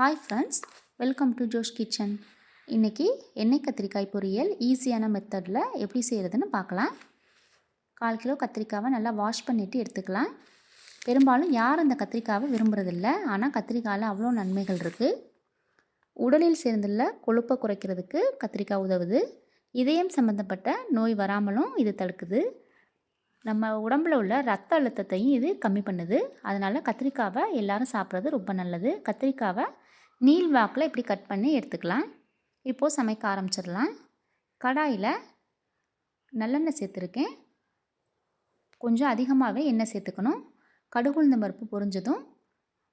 Hi friends, welcome to Josh kitchen. இன்றைக்கி எண்ணெய் கத்திரிக்காய் பொரியல் ஈஸியான மெத்தடில் எப்படி செய்கிறதுன்னு பார்க்கலாம். 1/4 கிலோ கத்திரிக்காவை நல்லா வாஷ் பண்ணிவிட்டு எடுத்துக்கலாம். பெரும்பாலும் யாரும் இந்த கத்திரிக்காவை விரும்புகிறதில்ல, ஆனால் கத்திரிக்காயில் அவ்வளோ நன்மைகள் இருக்குது. உடலில் சேர்ந்துள்ள கொழுப்பை குறைக்கிறதுக்கு கத்திரிக்காய் உதவுது. இதயம் சம்மந்தப்பட்ட நோய் வராமலும் இது தடுக்குது. நம்ம உடம்பில் உள்ள ரத்த அழுத்தத்தையும் இது கம்மி பண்ணுது. அதனால் கத்திரிக்காவை எல்லோரும் சாப்பிட்றது ரொம்ப நல்லது. கத்திரிக்காவை நீள் வாக்கில் இப்படி கட் பண்ணி எடுத்துக்கலாம். இப்போது சமைக்க ஆரம்பிச்சிடலாம். கடாயில் நல்லெண்ணெய் சேர்த்துருக்கேன். கொஞ்சம் அதிகமாகவே எண்ணெய் சேர்த்துக்கணும். கடுகு உளுந்தம் பருப்பு பொரிஞ்சதும்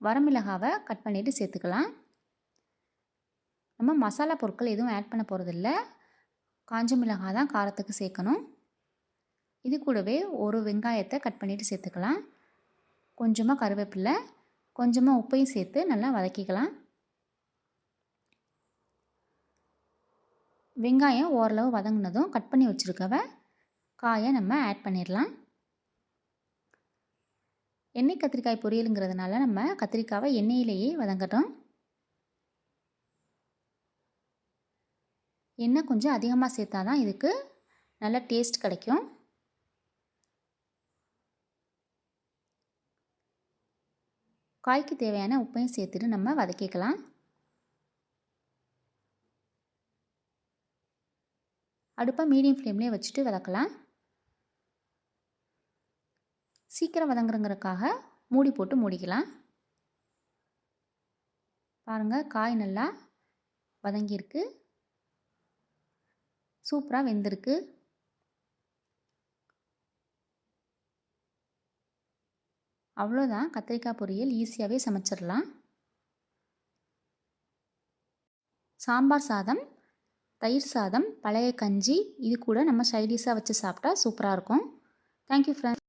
வரமிளகாவை கட் பண்ணிவிட்டு சேர்த்துக்கலாம். நம்ம மசாலா பொருட்கள் எதுவும் ஆட் பண்ண போகிறதில்ல. காஞ்ச மிளகாய் தான் காரத்துக்கு சேர்க்கணும். இது கூடவே ஒரு வெங்காயத்தை கட் பண்ணிவிட்டு சேர்த்துக்கலாம். கொஞ்சமாக கருவேப்பிலை, கொஞ்சமாக உப்பையும் சேர்த்து நல்லா வதக்கிக்கலாம். வெங்காயம் ஓரளவு வதங்கினதும் கட் பண்ணி வச்சுருக்கவ காயை நம்ம ஆட் பண்ணிடலாம். எண்ணெய் கத்திரிக்காய் பொரியலுங்கிறதுனால நம்ம கத்திரிக்காவை எண்ணெயிலேயே வதங்கட்டும். எண்ணெய் கொஞ்சம் அதிகமாக சேர்த்தா தான் இதுக்கு நல்ல டேஸ்ட் கிடைக்கும். காய்க்கு தேவையான உப்பையும் சேர்த்துட்டு நம்ம வதக்கிக்கலாம். அடுப்பை மீடியம் ஃப்ளேம்லேயே வச்சுட்டு வதக்கலாம். சீக்கிரம் வதங்குறங்கிறதுக்காக மூடி போட்டு மூடிக்கலாம். பாருங்கள், காய் நல்லா வதங்கியிருக்கு, சூப்பராக வெந்திருக்கு. அவ்வளோதான், கத்திரிக்காய் பொரியல் ஈஸியாகவே சமைச்சிடலாம். சாம்பார் சாதம், தயிர் சாதம், பழைய கஞ்சி, இது கூட நம்ம சைடிஷாக வச்சு சாப்பிட்டா சூப்பராக இருக்கும். Thank you friends.